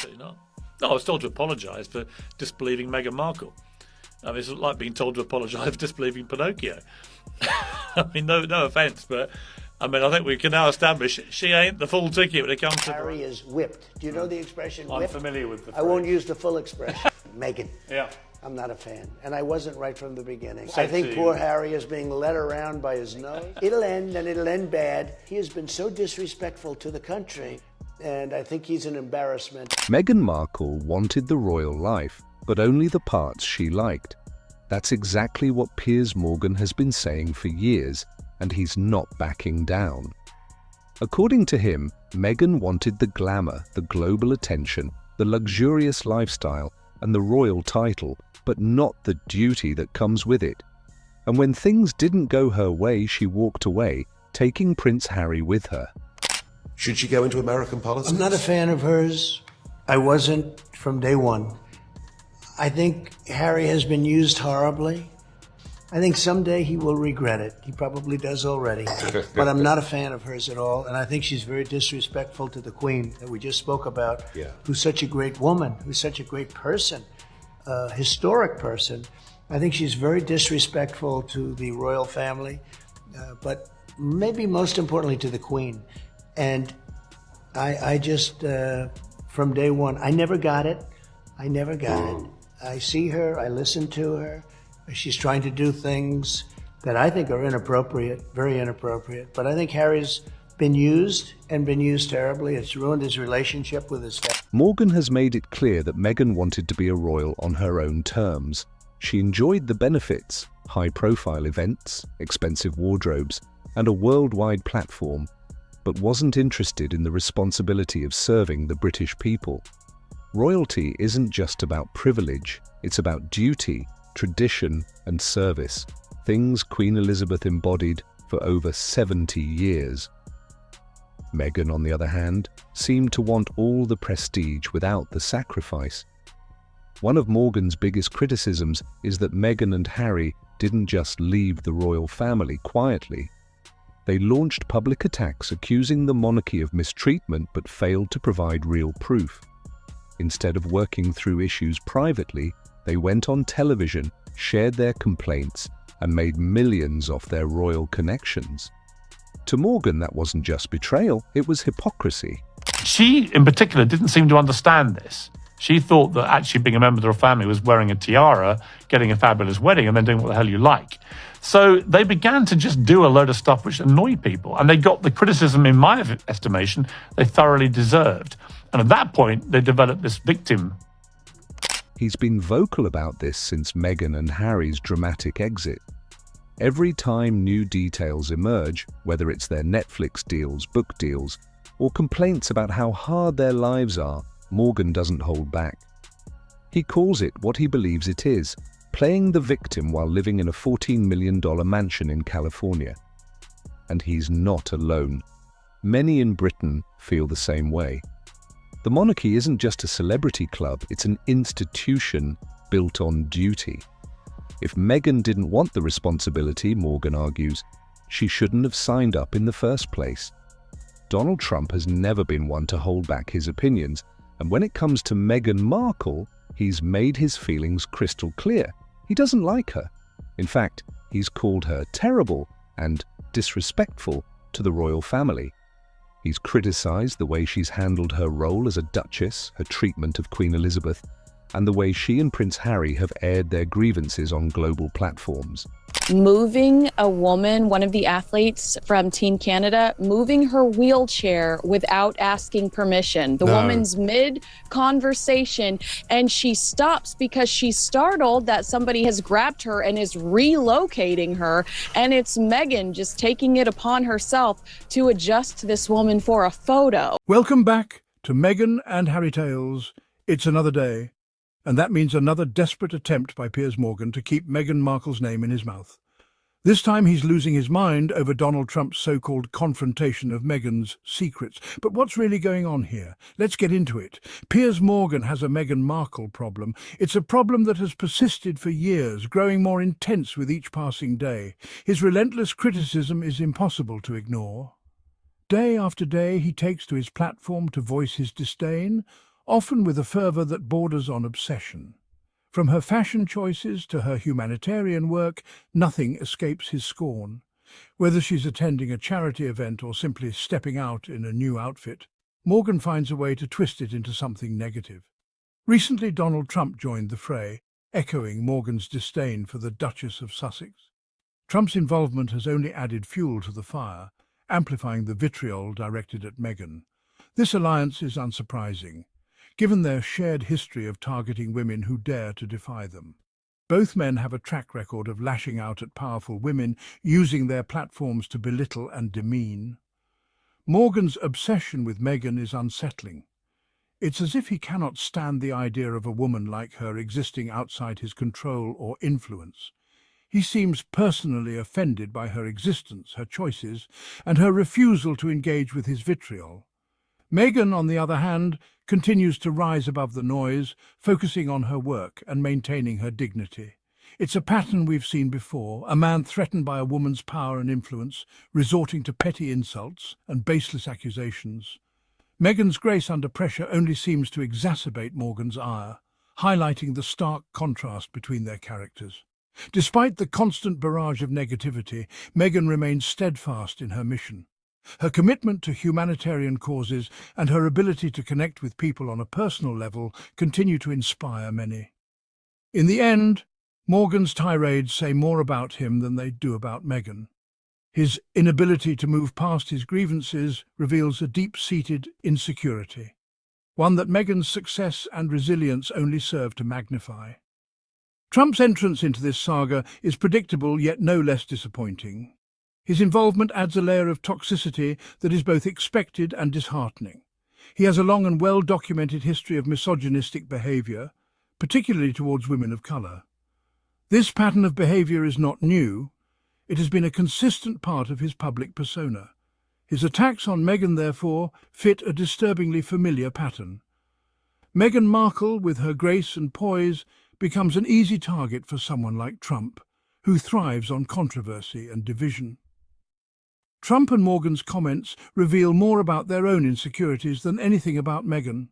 Absolutely not. No, I was told to apologise for disbelieving Meghan Markle. I mean, it's like being told to apologise for disbelieving Pinocchio. I mean, no offence, but I mean, I think we can now establish she ain't the full ticket when it comes to... Harry is whipped. Do you know the expression whipped? I'm familiar with the phrase. I won't use the full expression. Meghan. Yeah. I'm not a fan. And I wasn't right from the beginning. Said I think to poor you. Harry is being led around by his nose. It'll end, and it'll end bad. He has been so disrespectful to the country, and I think he's an embarrassment. Meghan Markle wanted the royal life, but only the parts she liked. That's exactly what Piers Morgan has been saying for years, and he's not backing down. According to him, Meghan wanted the glamour, the global attention, the luxurious lifestyle, and the royal title, but not the duty that comes with it. And when things didn't go her way, she walked away, taking Prince Harry with her. Should she go into American politics? I'm not a fan of hers. I wasn't from day one. I think Harry has been used horribly. I think someday he will regret it. He probably does already. But I'm not a fan of hers at all. And I think she's very disrespectful to the Queen that we just spoke about, who's such a great woman, who's such a great person, historic person. I think she's very disrespectful to the royal family, but maybe most importantly to the Queen. And I just, from day one, I never got it. I see her, I listen to her. She's trying to do things that I think are inappropriate, very inappropriate. But I think Harry's been used and been used terribly. It's ruined his relationship with his family. Morgan has made it clear that Meghan wanted to be a royal on her own terms. She enjoyed the benefits, high-profile events, expensive wardrobes, and a worldwide platform, but wasn't interested in the responsibility of serving the British people. Royalty isn't just about privilege, it's about duty, tradition, and service, things Queen Elizabeth embodied for over 70 years. Meghan, on the other hand, seemed to want all the prestige without the sacrifice. One of Morgan's biggest criticisms is that Meghan and Harry didn't just leave the royal family quietly. They launched public attacks accusing the monarchy of mistreatment but failed to provide real proof. Instead of working through issues privately, they went on television, shared their complaints, and made millions off their royal connections. To Morgan, that wasn't just betrayal, it was hypocrisy. She, in particular, didn't seem to understand this. She thought that actually being a member of the royal family was wearing a tiara, getting a fabulous wedding, and then doing what the hell you like. So they began to just do a load of stuff which annoyed people, and they got the criticism, in my estimation, they thoroughly deserved. And at that point, they developed this victim. He's been vocal about this since Meghan and Harry's dramatic exit. Every time new details emerge, whether it's their Netflix deals, book deals, or complaints about how hard their lives are, Morgan doesn't hold back. He calls it what he believes it is, playing the victim while living in a $14 million mansion in California. And he's not alone. Many in Britain feel the same way. The monarchy isn't just a celebrity club, it's an institution built on duty. If Meghan didn't want the responsibility, Morgan argues, she shouldn't have signed up in the first place. Donald Trump has never been one to hold back his opinions, and when it comes to Meghan Markle, he's made his feelings crystal clear. He doesn't like her. In fact, he's called her terrible and disrespectful to the royal family. He's criticized the way she's handled her role as a duchess, her treatment of Queen Elizabeth, and the way she and Prince Harry have aired their grievances on global platforms. Moving a woman, one of the athletes from Team Canada, moving her wheelchair without asking permission. The woman's mid-conversation, and she stops because she's startled that somebody has grabbed her and is relocating her, and it's Meghan just taking it upon herself to adjust this woman for a photo. Welcome back to Meghan and Harry Tales. It's another day. And that means another desperate attempt by Piers Morgan to keep Meghan Markle's name in his mouth. This time he's losing his mind over Donald Trump's so-called confrontation of Meghan's secrets. But what's really going on here? Let's get into it. Piers Morgan has a Meghan Markle problem. It's a problem that has persisted for years, growing more intense with each passing day. His relentless criticism is impossible to ignore. Day after day he takes to his platform to voice his disdain, often with a fervour that borders on obsession. From her fashion choices to her humanitarian work, nothing escapes his scorn. Whether she's attending a charity event or simply stepping out in a new outfit, Morgan finds a way to twist it into something negative. Recently, Donald Trump joined the fray, echoing Morgan's disdain for the Duchess of Sussex. Trump's involvement has only added fuel to the fire, amplifying the vitriol directed at Meghan. This alliance is unsurprising, given their shared history of targeting women who dare to defy them. Both men have a track record of lashing out at powerful women, using their platforms to belittle and demean. Morgan's obsession with Meghan is unsettling. It's as if he cannot stand the idea of a woman like her existing outside his control or influence. He seems personally offended by her existence, her choices, and her refusal to engage with his vitriol. Meghan, on the other hand, continues to rise above the noise, focusing on her work and maintaining her dignity. It's a pattern we've seen before, a man threatened by a woman's power and influence, resorting to petty insults and baseless accusations. Meghan's grace under pressure only seems to exacerbate Morgan's ire, highlighting the stark contrast between their characters. Despite the constant barrage of negativity, Meghan remains steadfast in her mission. Her commitment to humanitarian causes and her ability to connect with people on a personal level continue to inspire many. In the end, Morgan's tirades say more about him than they do about Meghan. His inability to move past his grievances reveals a deep-seated insecurity, one that Meghan's success and resilience only serve to magnify. Trump's entrance into this saga is predictable yet no less disappointing. His involvement adds a layer of toxicity that is both expected and disheartening. He has a long and well-documented history of misogynistic behaviour, particularly towards women of colour. This pattern of behaviour is not new. It has been a consistent part of his public persona. His attacks on Meghan, therefore, fit a disturbingly familiar pattern. Meghan Markle, with her grace and poise, becomes an easy target for someone like Trump, who thrives on controversy and division. Trump and Morgan's comments reveal more about their own insecurities than anything about Meghan.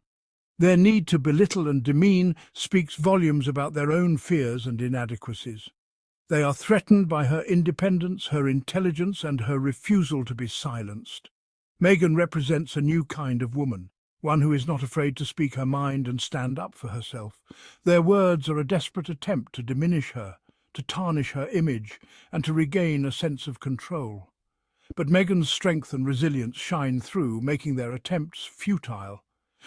Their need to belittle and demean speaks volumes about their own fears and inadequacies. They are threatened by her independence, her intelligence, and her refusal to be silenced. Meghan represents a new kind of woman, one who is not afraid to speak her mind and stand up for herself. Their words are a desperate attempt to diminish her, to tarnish her image, and to regain a sense of control. But Meghan's strength and resilience shine through, making their attempts futile.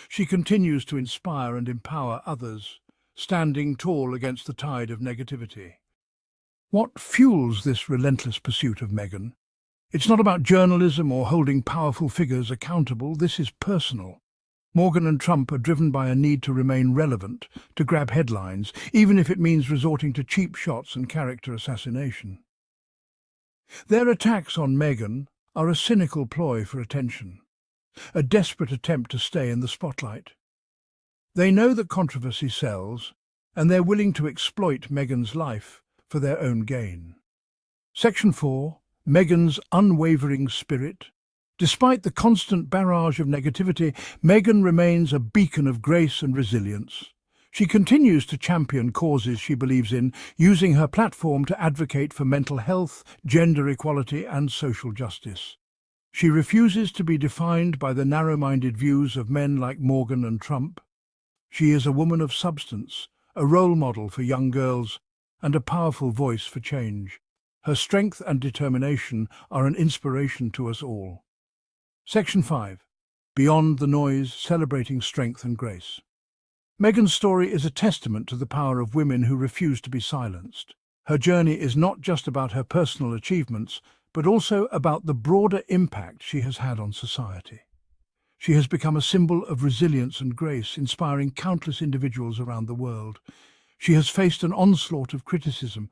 She continues to inspire and empower others, standing tall against the tide of negativity. What fuels this relentless pursuit of Meghan? It's not about journalism or holding powerful figures accountable. This is personal. Morgan and Trump are driven by a need to remain relevant, to grab headlines, even if it means resorting to cheap shots and character assassination. Their attacks on Meghan are a cynical ploy for attention, a desperate attempt to stay in the spotlight. They know that controversy sells, and they're willing to exploit Meghan's life for their own gain. Section 4. Meghan's unwavering spirit. Despite the constant barrage of negativity, Meghan remains a beacon of grace and resilience. She continues to champion causes she believes in, using her platform to advocate for mental health, gender equality, and social justice. She refuses to be defined by the narrow-minded views of men like Morgan and Trump. She is a woman of substance, a role model for young girls, and a powerful voice for change. Her strength and determination are an inspiration to us all. Section 5. Beyond the noise, celebrating strength and grace. Meghan's story is a testament to the power of women who refuse to be silenced. Her journey is not just about her personal achievements, but also about the broader impact she has had on society. She has become a symbol of resilience and grace, inspiring countless individuals around the world. She has faced an onslaught of criticism,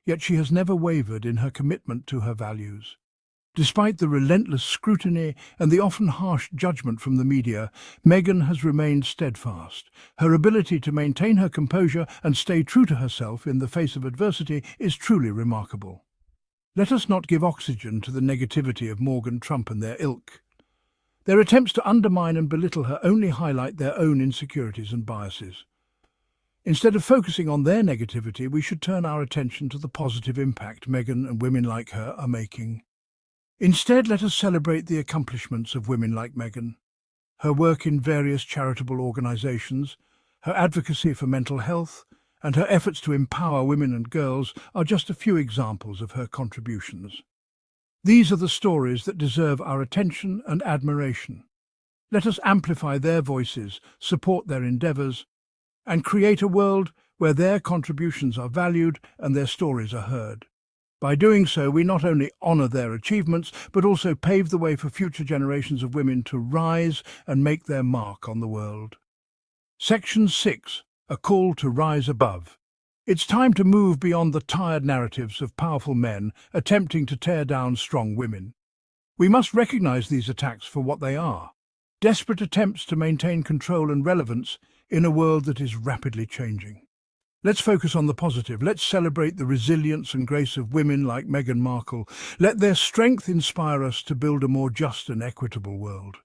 yet she has never wavered in her commitment to her values. Despite the relentless scrutiny and the often harsh judgment from the media, Meghan has remained steadfast. Her ability to maintain her composure and stay true to herself in the face of adversity is truly remarkable. Let us not give oxygen to the negativity of Morgan, Trump and their ilk. Their attempts to undermine and belittle her only highlight their own insecurities and biases. Instead of focusing on their negativity, we should turn our attention to the positive impact Meghan and women like her are making. Instead, let us celebrate the accomplishments of women like Meghan. Her work in various charitable organisations, her advocacy for mental health, and her efforts to empower women and girls are just a few examples of her contributions. These are the stories that deserve our attention and admiration. Let us amplify their voices, support their endeavours, and create a world where their contributions are valued and their stories are heard. By doing so, we not only honour their achievements, but also pave the way for future generations of women to rise and make their mark on the world. Section 6. A call to rise above. It's time to move beyond the tired narratives of powerful men attempting to tear down strong women. We must recognise these attacks for what they are: desperate attempts to maintain control and relevance in a world that is rapidly changing. Let's focus on the positive. Let's celebrate the resilience and grace of women like Meghan Markle. Let their strength inspire us to build a more just and equitable world.